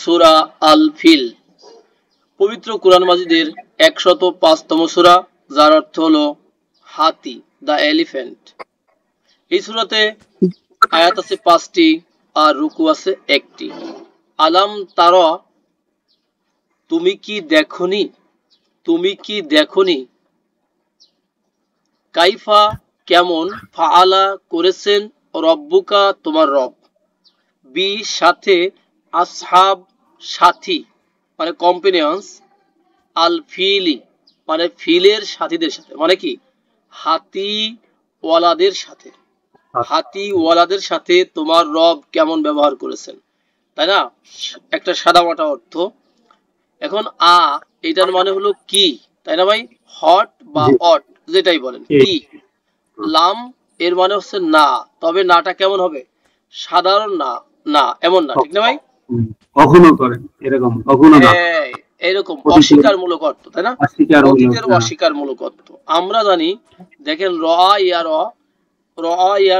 সূরা আল feel পবিত্র কোরআন মাজিদের 105তম সূরা, যার অর্থ হলো হাতি, দ্য এলিফ্যান্ট। এই সূরাতে আয়াত আছে 5টি আর রুকু আছে 1টি। আলাম তারা, তুমি কি দেখনি, তুমি কি দেখনি, কাইফা কেমন, ফাআলা করেছেন, রব্বুকা তোমার রব, বি সাথে, আসহাব সাথী মানে কম্পেনিয়ন্স, আল ফিলি মানে ফিলের সাথীদের সাথে, মানে কি হাতি ওয়ালাদের সাথে, হাতি ওয়ালাদের সাথে তোমার রব কেমন ব্যবহার করেছেন, তাই না? একটা সাদামাটা অর্থ। এখন এটার মানে হলো কি, তাই না ভাই? হট বা অট যেটাই বলেন, কি। লাম এর মানে হচ্ছে না, তবে নাটা কেমন হবে? সাধারণ না, না এমন না, ঠিক না ভাই? কখনো করেন এরকম, কখনো না, এরকম অস্বীকারমূলক অর্থ, তাই না? অতীতের অস্বীকারমূলক অর্থ আমরা জানি। দেখেন র ইয়া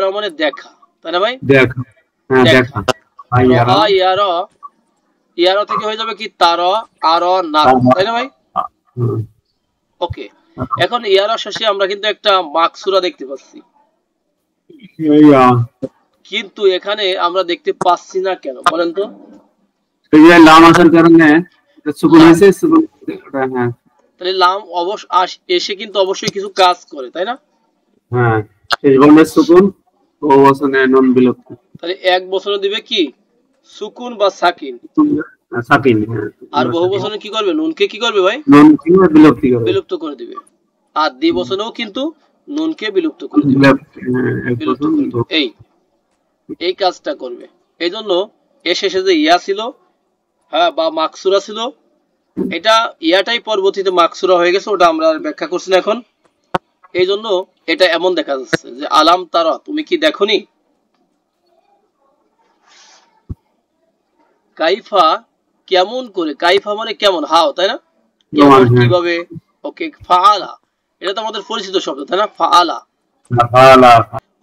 র মানে দেখা, তাই না ভাই? দেখা, দেখা। ইয়ার থেকে হয়ে যাবে কি তার আর না, তাই না ভাই? ওকে, এখন ইয়ার শেষে আমরা কিন্তু একটা মাকসুরা দেখতে পাচ্ছি, কিন্তু এখানে আমরা দেখতে পাচ্ছি না কেন বলেন তো? লাম আসার কারণে সুকুন হয়েছে, সুকুন। তাহলে লাম এসে কিন্তু অবশ্যই কিছু কাজ করে, তাই না? হ্যাঁ, শেষ বর্ণের সুকুন, বহু বচনে নুন বিলুপ্ত। তাহলে এক বচনে দিবে কি সুকুন বা সাকিন, সাকিন। আর বহু বচনে কি করবে? নুনকে কি করবে ভাই? নুনকে বিলুপ্ত করে দিবে। আর দ্বিবচনেও কিন্তু নুনকে বিলুপ্ত করে দিবে, এই কাজটা করবে। এই জন্য এর শেষে যে ইয়া ছিল, হ্যাঁ, বা মাকসুরা ছিল, এটা ইয়াটাই পরবর্তীতে মাকসুরা হয়ে গেছে, ওটা আমরা ব্যাখ্যা করছি না এখন। এই জন্য এটা এমন দেখা যাচ্ছে যে আলাম তারা, তুমি কি দেখনি, কাইফা কেমন করে, কাইফা মানে কেমন, হাও, তাই না? কেমন কিভাবে। ওকে, ফাআলা এটা তো আমাদের পরিচিত শব্দ, তাই না? ফাআলা।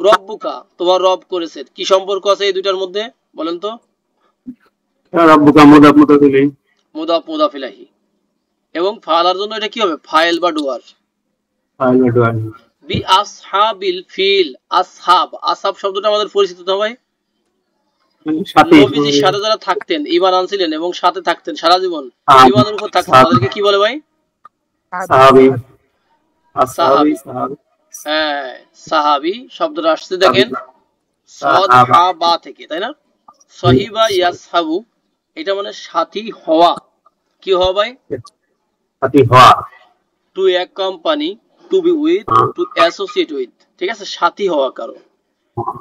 রব্বুকা তোমার রব করেছেন, কি সম্পর্ক আছে এই দুইটার মধ্যে বলেন তো? রব্বুকা মুদাফ মুদাফ ইলাইহি, এবং ফাআলার জন্য এটা কি হবে? ফাইল বা ডুয়ার। বি আসহাবিল ফিল, আসহাব শব্দটা আমাদের পরিচিত না ভাই? নবীজির সাথে যারা থাকতেন, ঈমান আনছিলেন এবং সাথে থাকতেন সারা জীবন, ঈমানের উপর থাকতেন, তাদেরকে কি বলে ভাই? সাহাবী। হ্যাঁ, সাহাবী শব্দটা আসছে দেখেন সাহাবা থেকে, তাই না? সাহিবা ইয়াসহাবু, এটা মানে সাথী হওয়া। কি হওয়া ভাই? সাথী হওয়া। To a company, to be with, to associate with, ঠিক আছে? সাথী হওয়া কারো।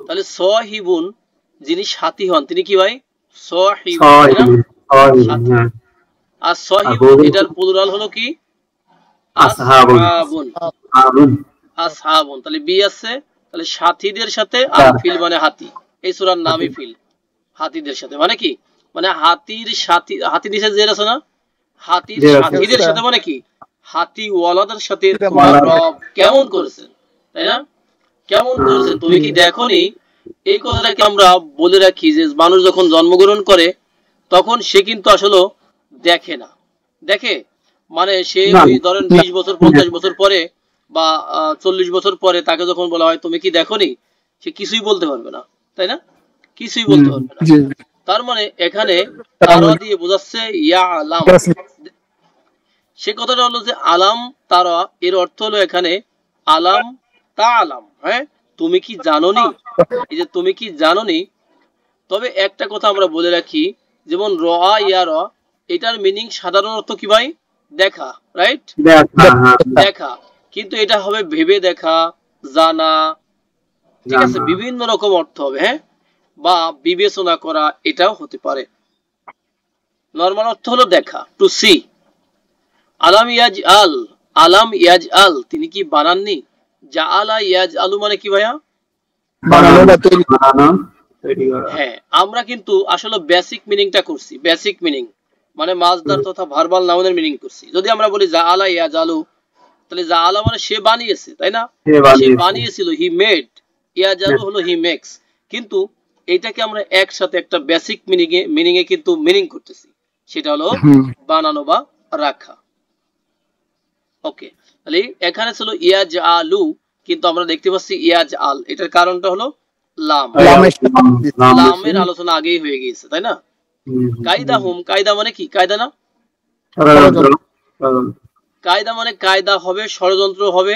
তাহলে সাহিবুন যিনি সাথী হন তিনি কি ভাই? সাহিবুন। আর সাহিবুন এটার প্লুরাল হলো কি? আসহাবুন। আসহাবুন, তাহলে বি আছে, তাহলে সাথীদের সাথে, আর ফিল মানে হাতি। এই সূরার নামই ফিল, হাতিদের সাথে মানে কি? মানে হাতির সাথী, হাতি নিচে যে আছে না, হাতির সাথীদের সাথে মানে কি? হাতি ওয়ালাদের সাথে তোমার রব কেমন করেছেন, তাই না? কেমন করেছেন, তুমি কি দেখনি? এই কথাটাকে আমরা বলে রাখি যে মানুষ যখন জন্মগ্রহণ করে তখন সে কিন্তু আসলে দেখে না, দেখে মানে সে ওই ধরেন 20 বছর 50 বছর পরে বা 40 বছর পরে তাকে যখন বলা হয় তুমি কি দেখনি, সে কিছুই বলতে পারবে না, তাই না? কিছুই বলতে পারবে না। তার মানে এখানে তারা দিয়ে বোঝাচ্ছে ইয়া আলাম, সে কথাটা হলো যে আলাম তারা, এর অর্থ হলো এখানে আলাম তা আলাম, হ্যাঁ, তুমি কি জানোনি, এই যে তুমি কি জানোনি। তবে একটা কথা আমরা বলে রাখি, যেমন রা ইয়া রা, এটার মিনিং সাধারণ অর্থ কি ভাই? দেখা, রাইট? দেখা, কিন্তু এটা হবে ভেবে দেখা, জানা, ঠিক আছে? বিভিন্ন রকম অর্থ হবে, হ্যাঁ, বা বিবেচনা করা, এটাও হতে পারে। নরমাল অর্থ হলো দেখা, টু সি। আলাম ইয়াজআল, আলাম ইয়াজআল তিনি কি বানাননি, জাআলা ইয়াজআলু মানে কি ভাইয়া? বানানো। হ্যাঁ, আমরা কিন্তু আসলে বেসিক মিনিংটা করছি, বেসিক মিনিং মানে মাসদার তথা ভার্বাল নাউনের মিনিং করছি। যদি আমরা বলি জাআলা ইয়াজআলু, তাহলে জাআলা মানে সে বানিয়েছে, তাই না? সে বানিয়েছিল, হি মেড। ইয়াজআলু হলো হি মেক্স। কিন্তু এটাকে আমরা একসাথে একটা বেসিক মিনিং এ কিন্তু মিনিং করতেছি, সেটা হলো বানানো বা রাখা। ওকে, তাহলে এখানে ছিল ইয়াজ আলু, কিন্তু আমরা দেখতে পাচ্ছি ইয়াজ আল, এটার কারণটা হলো লাম, লামের আলোচনা আগেই হয়ে গিয়েছে, তাই না? কায়দা হুম, কায়দা মানে কি? কায়দা না, কায়দা মানে কায়দা হবে, ষড়যন্ত্র হবে।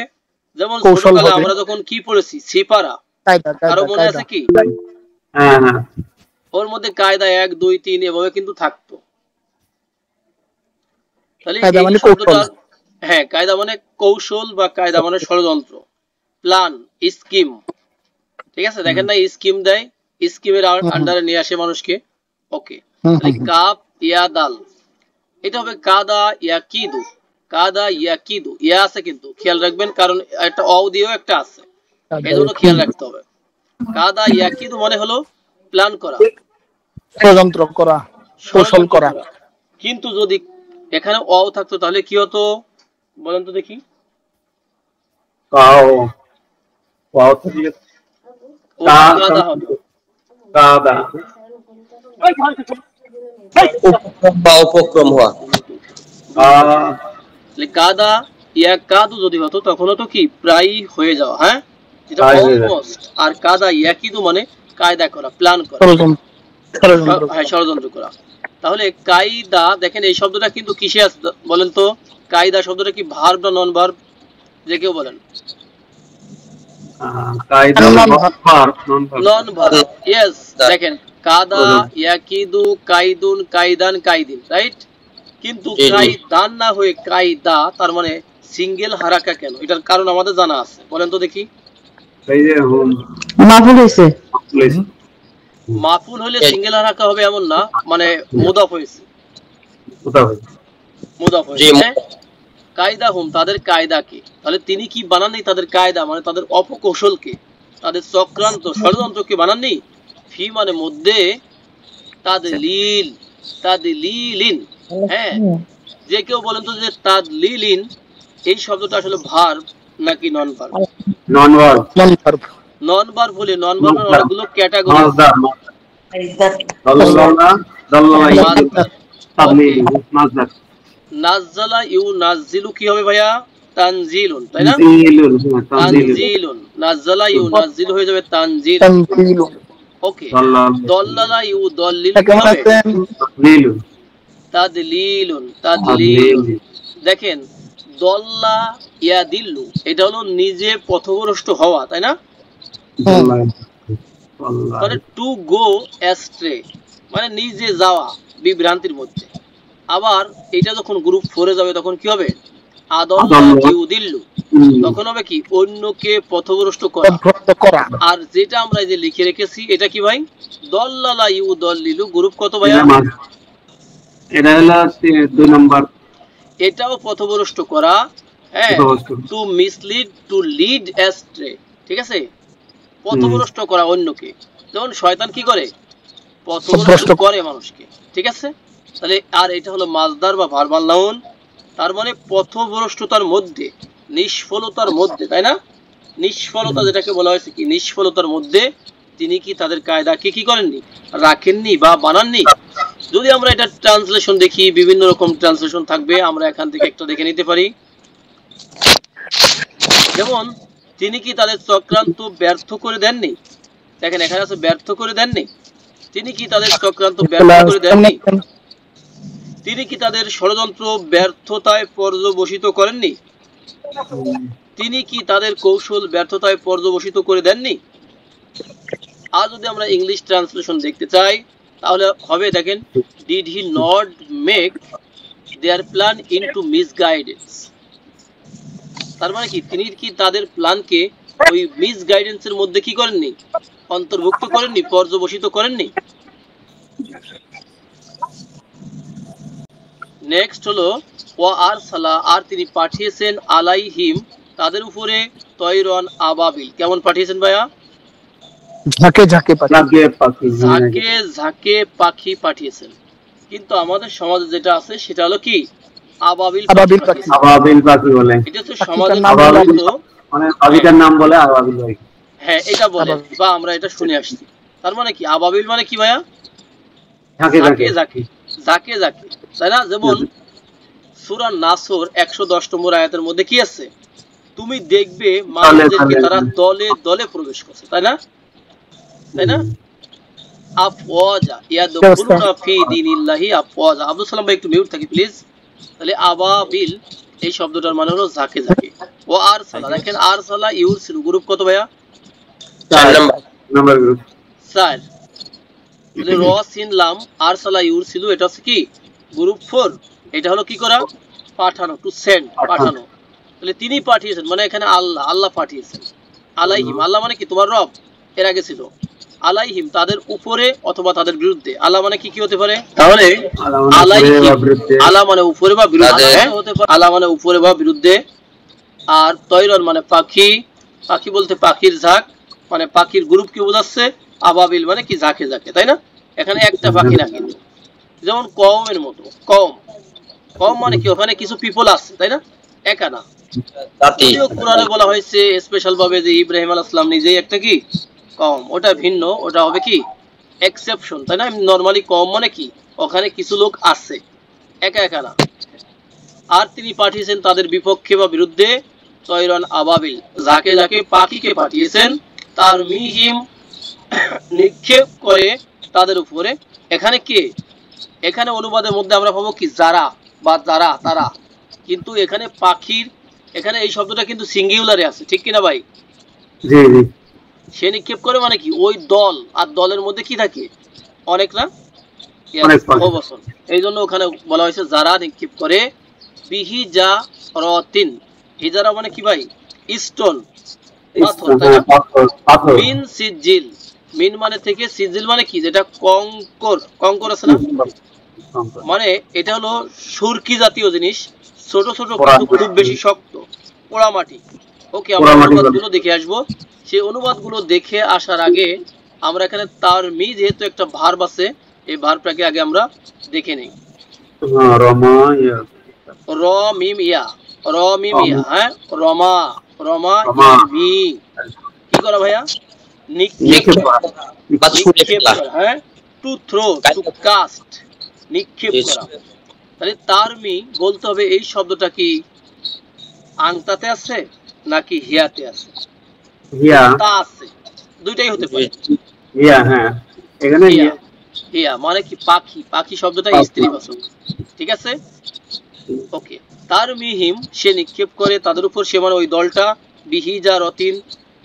যেমন ছোটকালে আমরা যখন কি পড়েছি, সিপারা, কারো মনে আছে কি? ওর মধ্যে কায়দা 1 2 3 এভাবে কিন্তু থাকতো। তাহলে এই শব্দটা, হ্যাঁ, কায়দা মানে কৌশল বা কায়দা মানে ষড়যন্ত্র, প্ল্যান, স্কিম, ঠিক আছে? দেখেন না, স্কিম দেয়, স্কিমের আন্ডারে নিয়ে আসে মানুষকে। ওকে, তাহলে কাপ ইয়া দাল, এটা হবে কাদা ইয়াকিদু, কাদা ইয়াকিদু, ইয়া আছে কিন্তু খেয়াল রাখবেন, কারণ একটা অ দিয়েও একটা আছে, এজন্য খেয়াল রাখতে হবে। কাদা ইয়াকিদু মানে হলো প্ল্যান করা, ষড়যন্ত্র করা, কৌশল করা। কিন্তু যদি এখানে অ থাকতো তাহলে কি হতো বলেন তো দেখি? কাদা হতো, কাদা বা উপক্রম হওয়া। কাদা ইয়া কাদু যদি হতো তখন হতো কি প্রায় হয়ে যাওয়া, হ্যাঁ, যেটা অলমোস্ট। আর কাদা ইয়াকিদু মানে কায়দা করা, প্ল্যান করা, হ্যাঁ, ষড়যন্ত্র করা। তাহলে কায়দা, দেখেন এই শব্দটা কিন্তু কিসে আছে বলেন তো? কায়দা শব্দটা কি ভার্ব না নন ভার্ব? যে কেউ বলেন। নন ভার্ব, ইয়েস। দেখেন কাদা ইয়াকিদু কাইদুন কাইদান কাইদিন, রাইট? কিন্তু কাইদান না হয়ে কায়দা, তার মানে সিঙ্গেল হারাকা কেন? এটার কারণ আমাদের জানা আছে, বলেন তো দেখি? মাফুল হইছে, মাফুল হলে সিঙ্গেল হারাকা হবে এমন না, মানে মুদাফ হয়েছে, মুদাফ হয়েছে। কায়দা হুম, তাদের কায়দা কি? তাহলে তিনি কি বানাননি তাদের কায়দা, মানে তাদের অপকৌশলকে, তাদের চক্রান্ত ষড়যন্ত্রকে বানাননি। ফি মানে মধ্যে, তাদলিল, তাদলিলিন, হ্যাঁ। যে কেউ বলেন তো যে তাদলিলিন এই শব্দটা আসলে ভার্ব নাকি নন ভার্ব? নন ভার্ব, নন ভার্ব হলে নন ভার্বের অনেকগুলো ক্যাটাগরি আছে। নাজ্জালা ইউ নাজ্জিলু কি হবে ভাইয়া? তানজিলুন, তাই না? তানজিলুন, নাজ্জালা ইউ নাজ্জিলু হয়ে যাবে তানজিল। ওকে, দল্লালা ইউ দল্লিলু কি হবে? তাদলিলুন, তাদলিলুন। দেখেন দল্লা ইয়া দিল্লু, এটা হলো নিজে পথভ্রষ্ট হওয়া, তাই না? মানে টু গো অ্যাস্ট্রে, মানে নিজে যাওয়া বিভ্রান্তির মধ্যে। আবার এটা যখন গ্রুপ 4 এ যাবে তখন কি হবে? আদল্লা ইউদিল্লু, তখন হবে কি অন্যকে পথভ্রষ্ট করা। আর যেটা আমরা এই যে লিখে রেখেছি এটা কি ভাই? দল্লালা ইউদল্লিলু, গ্রুপ কত ভাইয়া? এটা হলো 2 নাম্বার, এটাও পথভ্রষ্ট করা, হ্যাঁ, two mislead, to lead ashtray, ঠিক আছে? পথভ্রষ্ট করা অন্যকে। যেমন শয়তান কি করে? পথভ্রষ্ট করে মানুষকে, ঠিক আছে? তাহলে আর এটা হলো মাজদার বা ভার্বাল নাউন, তার মানে পথভ্রষ্টতার মধ্যে, নিষ্ফলতার মধ্যে, তাই না? নিষ্ফলতা যেটাকে বলা হয়েছে কি নিষ্ফলতার মধ্যে তিনি কি তাদের কায়দা কি করেননি, রাখেননি বা বানাননি। যদি আমরা এটা ট্রান্সলেশন দেখি, বিভিন্ন রকম ট্রান্সলেশন থাকবে, আমরা এখান থেকে একটা দেখে নিতে পারি। যেমন তিনি কি তাদের চক্রান্ত ব্যর্থ করে দেননি? দেখেন এখানে আছে ব্যর্থ করে দেননি। তিনি কি তাদের চক্রান্ত ব্যর্থ করে দেননি? তিনি কি তাদের ষড়যন্ত্র ব্যর্থতায় পর্যবসিত করেননি? তিনি কি তাদের কৌশল ব্যর্থতায় পর্যবসিত করে দেননি? আর যদি আমরা ইংলিশ ট্রান্সলেশন দেখতে চাই তাহলে হবে, দেখেন, did he not make their plan into misguidance. তার মানে কি তিনি কি তাদের প্ল্যানকে ওই মিসগাইডেন্সের মধ্যে কি করেননি, অন্তর্ভুক্ত করেননি, পর্যবসিত করেননি। নেক্সট হলো ওয়া আরসালা, আর তিনি পাঠিয়েছেন আলাইহিম তাদের উপরে তয়রন আবাবিল। কেমন পাঠিয়েছেন ভাইয়া? ঝাঁকে ঝাঁকে ঝাঁকে ঝাঁকে পাখি পাঠিয়েছেন। কিন্তু আমাদের সমাজে যেটা আছে সেটা হলো কি আবাবিল পাখি। আবাবিল পাখি বলে, এটা তো সমাজের মানে পাখিটার নাম বলে আবাবিল ভাই, হ্যাঁ এটা বলে বা আমরা এটা শুনে আসছি। তার মানে কি আবাবিল মানে কি ভাইয়া? ঝাঁকে ঝাঁকে ঝাঁকে, যাকে যাকে, তাই না? যেমন সূরা নাসর 110 নম্বর আয়াতের মধ্যে কি আছে? তুমি দেখবে মানুষদেরকে তারা দলে দলে প্রবেশ করছে, তাই না? তাই না? আফওয়াজা ইয়াদখুলুনা ফি দীনিল্লাহি আফওয়াজা। আব্দুল সালাম ভাই একটু মিউট থাকি প্লিজ। তাহলে আবাবিল এই শব্দটার মানে হলো যাকে যাকে। ও আরসালা, দেখেন আরসালা ইউরসিলু গ্রুপ কত ভাইয়া? 4 নাম্বার গ্রুপ 4। তাহলে র সিন লাম আরসালা ইউরসিলু এটা হচ্ছে কি গ্রুপ 4। এটা হলো কি করা? পাঠানো, টু সেন্ড, পাঠানো। তাহলে তিনি পাঠিয়েছেন মানে এখানে আল্লাহ, আল্লাহ পাঠিয়েছেন। আলাইহিম, আল্লাহ মানে কি তোমার রব, এর আগে ছিল আলাইহিম তাদের উপরে অথবা তাদের বিরুদ্ধে। আল্লাহ মানে কি কি হতে পারে? তাহলে আলাইহিম আল্লাহ মানে উপরে বা বিরুদ্ধে হতে পারে, আল্লাহ মানে উপরে বা বিরুদ্ধে। আর তৈরন মানে পাখি, পাখি বলতে পাখির ঝাঁক, মানে পাখির গ্রুপ কি বোঝাচ্ছে? আবাবিল মানে কি ঝাঁকে ঝাঁকে, তাই না? এখানে একটা পাখি না কিন্তু। যেমন কওমের মতো, কওম, কওম মানে কি ওখানে কিছু পিপল আছে, তাই না? একা না। যদিও কোরআনে বলা হয়েছে স্পেশাল ভাবে যে ইব্রাহিম আলাইহিস সালাম নিজেই একটা কি কওম, ওটা ভিন্ন, ওটা হবে কি এক্সেপশন, তাই না? নরমালি কওম মানে কি ওখানে কিছু লোক আছে, একা একা না। আর তিনি পাঠিয়েছেন তাদের বিপক্ষে বা বিরুদ্ধে তয়রান আবাবিল, যাকে যাকে পাখিকে পাঠিয়েছেন, তার মিহিম নিক্ষেপ করে তাদের উপরে। এখানে কে? এখানে অনুবাদের মধ্যে আমরা পাবো কি যারা বা যারা, তারা। কিন্তু এখানে পাখির, এখানে এই শব্দটা কিন্তু সিঙ্গুলারে আছে, ঠিক কিনা ভাই? জি জি। সে নিক্ষেপ করে মানে কি ওই দল, আর দলের মধ্যে কি থাকে? অনেক না, বহুবচন। এই জন্য ওখানে বলা হয়েছে যারা নিক্ষেপ করে। বিহি যা রতিন, হিজারা মানে কি ভাই? স্টোন, পাথর, তাই না? মিন সিজিল, মিন মানে থেকে, সিজিল মানে কি যেটা কঙ্কর, কঙ্কর আছে না, মানে এটা হলো সুরকি জাতীয় জিনিস, ছোট ছোট কিন্তু খুব বেশি শক্ত, পোড়া মাটি। ওকে, আমরা অনুবাদগুলো দেখে আসবো। সেই অনুবাদগুলো দেখে আসার আগে আমরা এখানে তার মি যেহেতু একটা ভার্ব আছে, এই ভার্বটাকে আগে আমরা দেখে নেই। র মিম ইয়া, র মিম ইয়া, হ্যাঁ, রমা, রমা মি, কি করা ভাইয়া? নিক্ষেপ করা, হ্যাঁ, টু থ্রো, টু কাস্ট, নিক্ষেপ করা। তাহলে তার মি বলতে হবে এই শব্দটা কি আংতাতে আছে নাকি হিয়াতে আছে? হিয়া তা আছে, দুইটাই হতে পারে। হিয়া, হ্যাঁ, এখানে হিয়া, হিয়া মানে কি পাখি, পাখি শব্দটা স্ত্রীবাচক, ঠিক আছে? ওকে, তার মিহিম সে নিক্ষেপ করে তাদের উপর, সে মানে ওই দলটা, বিহিজা রতিন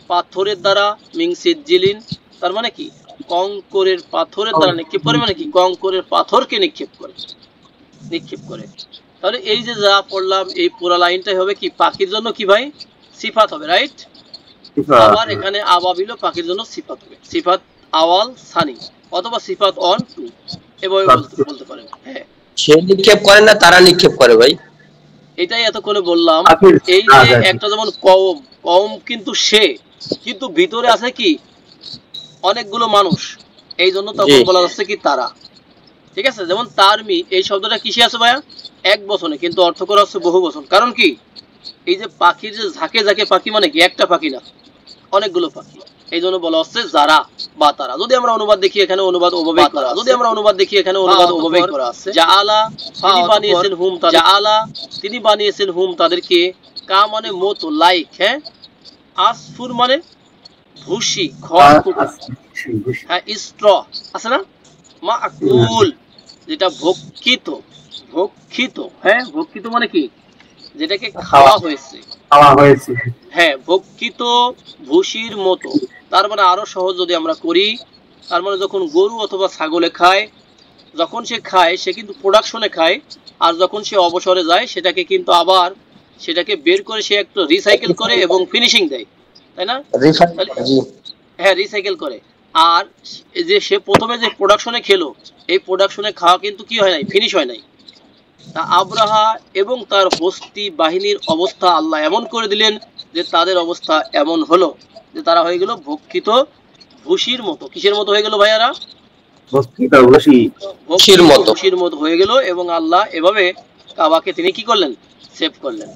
পাথরের দ্বারা, মিংসিজিলিন তার মানে কি কঙ্করের পাথরের দ্বারা নিক্ষেপ করে, মানে কি কঙ্করের পাথরকে নিক্ষেপ করে, নিক্ষেপ করে। তাহলে এই যে যা পড়লাম এই পুরো লাইনটাই হবে কি পাখির জন্য কি ভাই? সিফাত হবে, রাইট? আবার এখানে আবাবিলও পাখির জন্য সিফাত হবে, সিফাত আওয়াল সানি অথবা সিফাত অন টু, এভাবে বলতে পারেন। হ্যাঁ, সে নিক্ষেপ করে না, তারা নিক্ষেপ করে ভাই, এটাই এতক্ষণে বললাম। এই যে একটা যেমন কওম, কওম কিন্তু সে, কিন্তু ভিতরে আছে কি অনেকগুলো মানুষ, এই জন্য তখন বলা যাচ্ছে কি তারা, ঠিক আছে? যেমন তারমি এই শব্দটা কিসে আছে ভাইয়া? এক বচনে, কিন্তু অর্থ করা হচ্ছে বহু বচন। কারণ কি এই যে পাখির যে ঝাঁকে ঝাঁকে পাখি মানে কি একটা পাখি না, অনেকগুলো পাখি, এই জন্য বলা হচ্ছে যারা বা তারা। যদি আমরা অনুবাদ দেখি এখানে অনুবাদ ওভাবে করা, যদি আমরা অনুবাদ দেখি এখানে অনুবাদ ওভাবে করা আছে। জাআলা তিনি বানিয়েছেন হুম, জাআলা তিনি বানিয়েছেন হুম তাদেরকে, কা মানে মতো, লাইক, হ্যাঁ, আসফুর মানে ভুসি, খড়, হ্যাঁ, স্ট্র আছে না, মাকুল যেটা ভক্ষিত, ভক্ষিত, হ্যাঁ, ভক্ষিত মানে কি যেটাকে খাওয়া হয়েছে, খাওয়া হয়েছে, হ্যাঁ, ভক্ষিত ভুসির মতো। তার মানে আরো সহজ যদি আমরা করি, তার মানে যখন গরু অথবা ছাগলে খায়, যখন সে খায় সে কিন্তু প্রোডাকশনে খায়, আর যখন সে অবসরে যায় সেটাকে কিন্তু আবার সেটাকে বের করে সে একটু রিসাইকেল করে এবং ফিনিশিং দেয়, তাই না? হ্যাঁ, রিসাইকেল করে। আর যে সে প্রথমে যে প্রোডাকশনে খেলো, এই প্রোডাকশনে খাওয়া কিন্তু কি হয় নাই, ফিনিশ হয় নাই। তা আব্রাহা এবং তার হস্তি বাহিনীর অবস্থা আল্লাহ এমন করে দিলেন যে তাদের অবস্থা এমন হলো যে তারা হয়ে গেল ভক্ষিত ভুসির মতো। কিসের মতো হয়ে গেল ভাইয়ারা? ভক্ষিত ভুসির মতো হয়ে গেল। এবং আল্লাহ এভাবে কাবাকে তিনি কি করলেন? সেভ করলেন।